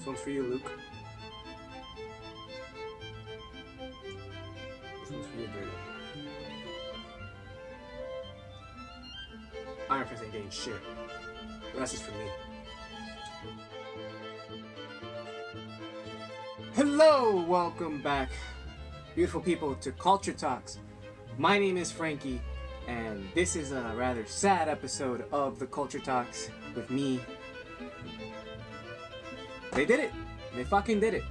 This one's for you, Luke. This one's for you, Daredevil. Iron Fist ain't getting shit. But that's just for me. Hello! Welcome back, beautiful people, to Culture Talks. My name is Frankie, and this is a rather sad episode of the Culture Talks with me. They did it. They fucking did it.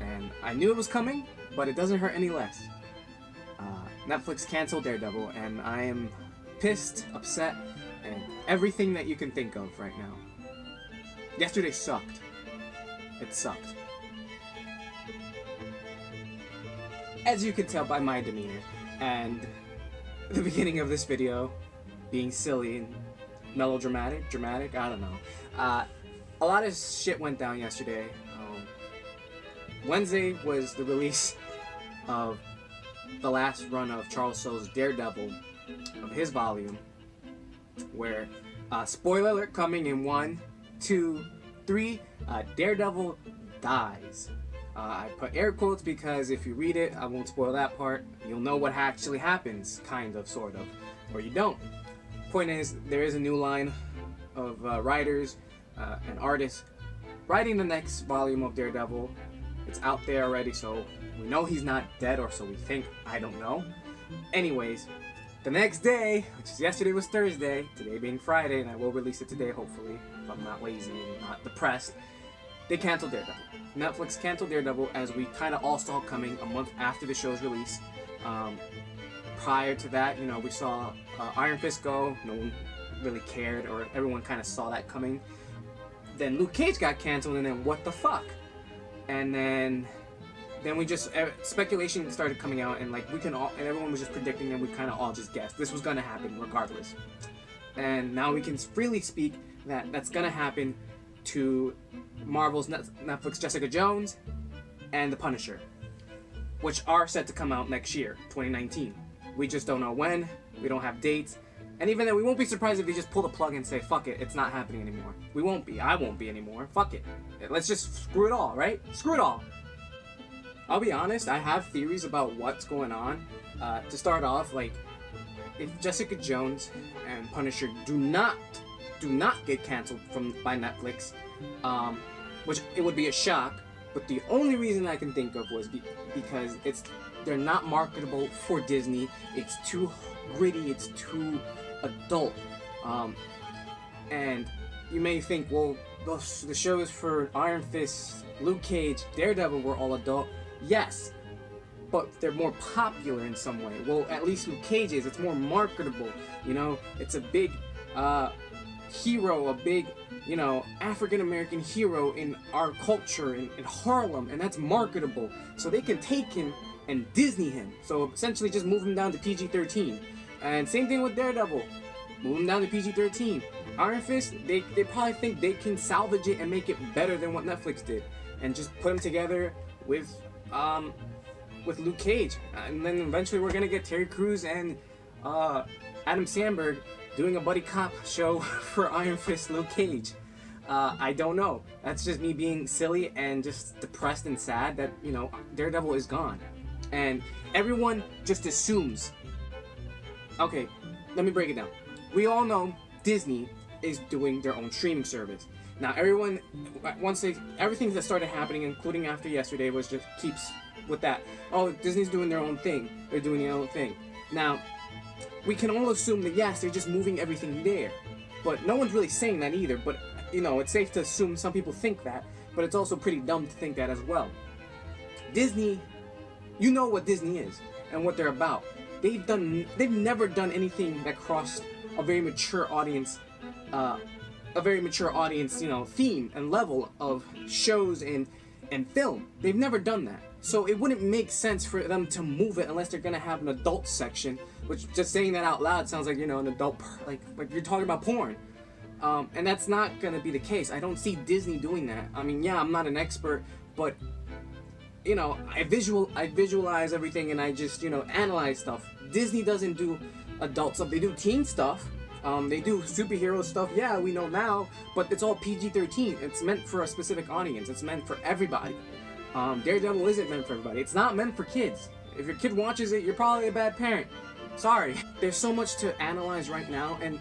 And I knew it was coming, but it doesn't hurt any less. Netflix canceled Daredevil, and I am pissed, upset, and everything that you can think of right now. Yesterday sucked. It sucked. As you can tell by my demeanor, and the beginning of this video being silly and melodramatic, dramatic, I don't know. A lot of shit went down yesterday. Wednesday was the release of the last run of Charles Soule's Daredevil, of his volume, where, spoiler alert coming in 1, 2, 3, Daredevil dies. I put air quotes because if you read it, I won't spoil that part. You'll know what actually happens, kind of, sort of, or you don't. Point is, there is a new line of writers and artists writing the next volume of Daredevil. It's out there already, so we know he's not dead, or so we think. I don't know. Anyways, the next day, which is yesterday was Thursday, today being Friday, and I will release it today, hopefully, if I'm not lazy and not depressed, they canceled Daredevil. Netflix canceled Daredevil, as we kind of all saw coming a month after the show's release. Prior to that, you know, we saw Iron Fist go. No one really cared, or everyone kind of saw that coming. Then Luke Cage got canceled, and then what the fuck? And then we just, speculation started coming out, and like we can all, and everyone was just predicting, and we kind of all just guessed this was gonna happen regardless. And now we can freely speak that that's gonna happen to Marvel's Netflix Jessica Jones and The Punisher, which are set to come out next year, 2019. We just don't know when, we don't have dates, and even then we won't be surprised if they just pull the plug and say, fuck it, it's not happening anymore. We won't be, I won't be anymore, fuck it. Let's just screw it all, right? Screw it all. I'll be honest, I have theories about what's going on. To start off, like, if Jessica Jones and Punisher do not get canceled by Netflix, which it would be a shock, but the only reason I can think of was because they're not marketable for Disney. It's too gritty, it's too adult, and you may think, well, the show is for Iron Fist, Luke Cage, Daredevil were all adult. Yes, but they're more popular in some way. Well, at least Luke Cage is. It's more marketable, you know. It's a big hero, a big, you know, African-American hero in our culture, in Harlem, and that's marketable. So they can take him and Disney him. So essentially just move him down to PG-13. And same thing with Daredevil. Move him down to PG-13. Iron Fist, they probably think they can salvage it and make it better than what Netflix did. And just put him together with Luke Cage. And then eventually we're gonna get Terry Crews and Adam Sandberg doing a buddy cop show for Iron Fist, Luke Cage. I don't know. That's just me being silly and just depressed and sad that, you know, Daredevil is gone. And everyone just assumes. Okay, let me break it down. We all know Disney is doing their own streaming service. Now everyone, everything that started happening, including after yesterday, was just keeps with that. Oh, Disney's doing their own thing. They're doing their own thing. Now, we can all assume that yes, they're just moving everything there. But no one's really saying that either. But, you know, it's safe to assume some people think that. But it's also pretty dumb to think that as well. Disney, you know what Disney is and what they're about. They've never done anything that crossed a very mature audience, you know, theme and level of shows and film. They've never done that. So it wouldn't make sense for them to move it unless they're gonna have an adult section, which just saying that out loud sounds like, you know, an adult, like you're talking about porn. And that's not gonna be the case. I don't see Disney doing that. I mean, yeah, I'm not an expert, but you know, I visualize everything and I just, you know, analyze stuff. Disney doesn't do adult stuff. They do teen stuff, of They do superhero stuff, yeah, we know now, but it's all PG-13. It's meant for a specific audience. It's meant for everybody. Daredevil isn't meant for everybody. It's not meant for kids. If your kid watches it, you're probably a bad parent. Sorry. There's so much to analyze right now, and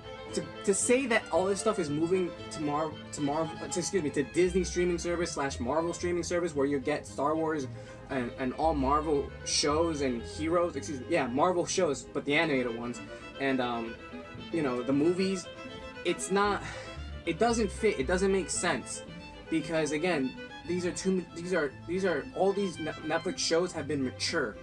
to say that all this stuff is moving to Disney streaming service / Marvel streaming service, where you get Star Wars and all Marvel shows and heroes, Marvel shows, but the animated ones, and the movies, it doesn't fit. It doesn't make sense, because again, these are all these Netflix shows have been mature.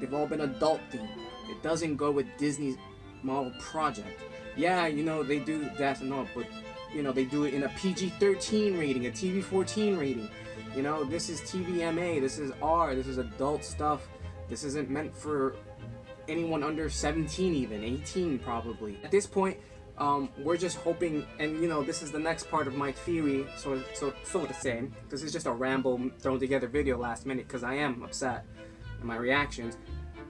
They've all been adult themed. It doesn't go with Disney's Marvel project. Yeah, they do that and all, but they do it in a PG-13 rating, a TV-14 rating. This is TVMA, this is R, this is adult stuff. This isn't meant for anyone under 17, even 18 probably. At this point, we're just hoping, and this is the next part of my theory, so to say. This is just a ramble thrown together video last minute because I am upset at my reactions.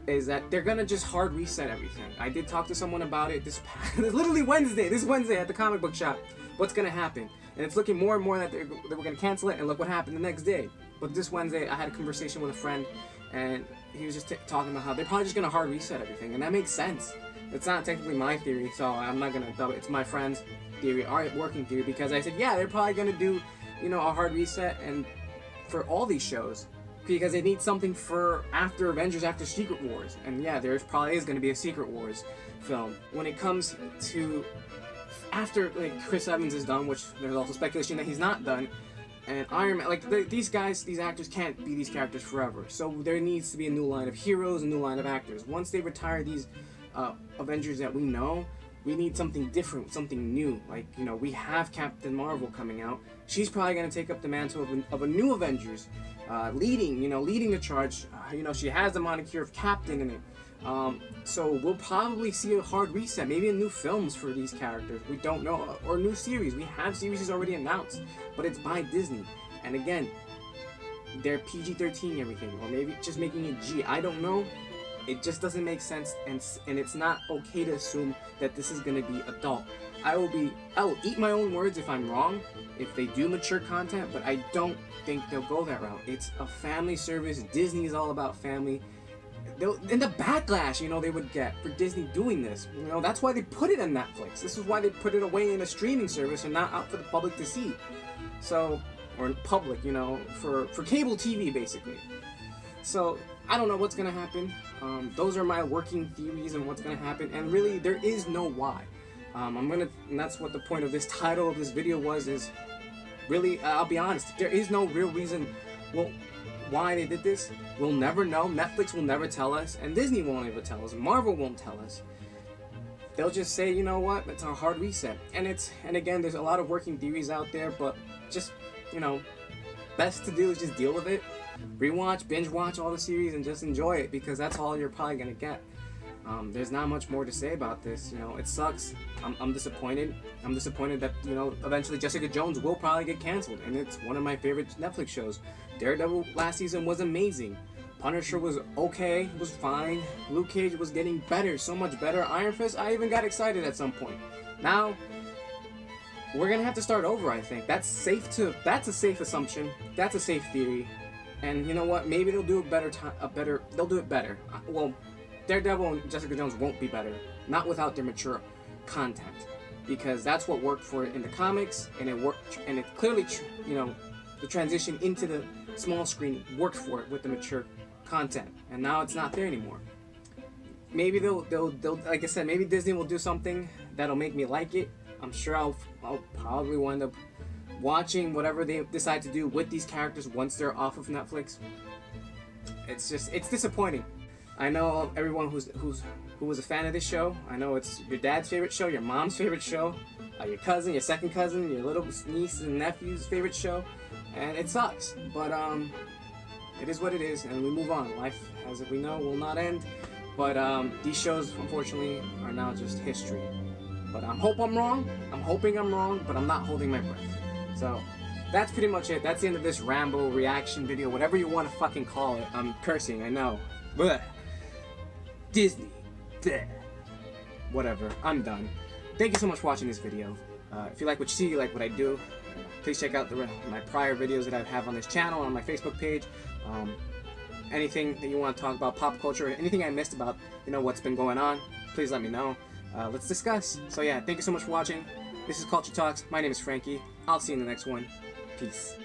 Is that they're gonna just hard reset everything. I did talk to someone about it this literally Wednesday. This Wednesday at the comic book shop. What's gonna happen? And it's looking more and more that they were gonna cancel it. And look what happened the next day. But this Wednesday, I had a conversation with a friend, and he was just talking about how they're probably just gonna hard reset everything, and that makes sense. It's not technically my theory, so I'm not gonna double it. It's my friend's theory, our working theory, because I said, yeah, they're probably gonna do, a hard reset and for all these shows. Because they need something for after Avengers, after Secret Wars. And yeah, there probably is going to be a Secret Wars film. When it comes to after Chris Evans is done, which there's also speculation that he's not done, and Iron Man, these actors can't be these characters forever. So there needs to be a new line of heroes, a new line of actors. Once they retire these Avengers that we know, we need something different, something new. We have Captain Marvel coming out. She's probably going to take up the mantle of a new Avengers. Leading the charge. She has the moniker of Captain in it. So we'll probably see a hard reset, maybe in new films for these characters. We don't know, or new series. We have series already announced, but it's by Disney. And again, they're PG-13 everything, or maybe just making it G. I don't know. It just doesn't make sense, and it's not okay to assume that this is going to be adult. I will eat my own words if I'm wrong, if they do mature content, but I don't think they'll go that route. It's a family service. Disney is all about family. And the backlash, they would get for Disney doing this. That's why they put it on Netflix. This is why they put it away in a streaming service and not out for the public to see. So, or in public, for cable TV, basically. So, I don't know what's going to happen. Those are my working theories on what's going to happen. And really, there is no why. And that's what the point of this title of this video was, is really, I'll be honest, there is no real reason why they did this. We'll never know. Netflix will never tell us, and Disney won't ever tell us, Marvel won't tell us. They'll just say, you know what, it's a hard reset. And again, there's a lot of working theories out there, but just, best to do is just deal with it. Rewatch, binge watch all the series and just enjoy it, because that's all you're probably gonna get. There's not much more to say about this. It sucks. I'm disappointed. I'm disappointed that, eventually Jessica Jones will probably get canceled, and it's one of my favorite Netflix shows. Daredevil last season was amazing. Punisher was okay, was fine. Luke Cage was getting better, so much better. Iron Fist, I even got excited at some point. Now, we're gonna have to start over, I think. That's a safe assumption. That's a safe theory. And you know what? Maybe they'll do they'll do it better. Well, Daredevil and Jessica Jones won't be better, not without their mature content, because that's what worked for it in the comics, and it worked, and it clearly, the transition into the small screen worked for it with the mature content, and now it's not there anymore. Maybe they'll like I said, maybe Disney will do something that'll make me like it. I'm sure I'll probably wind up watching whatever they decide to do with these characters once they're off of Netflix. It's disappointing. I know everyone who was a fan of this show. I know it's your dad's favorite show, your mom's favorite show, your cousin, your second cousin, your little niece and nephew's favorite show, and it sucks. But it is what it is, and we move on. Life, as we know, will not end. But these shows, unfortunately, are now just history. But I hope I'm wrong. I'm hoping I'm wrong, but I'm not holding my breath. So that's pretty much it. That's the end of this ramble, reaction video, whatever you want to fucking call it. I'm cursing, I know. Blech. Disney. Blech. Whatever. I'm done. thank you so much for watching this video. If you like what you see, you like what I do, please check out my prior videos that I have on this channel, on my Facebook page. Anything that you want to talk about, pop culture, anything I missed about, what's been going on, please let me know. Let's discuss. So yeah, thank you so much for watching. This is Culture Talks. My name is Frankie. I'll see you in the next one. Peace.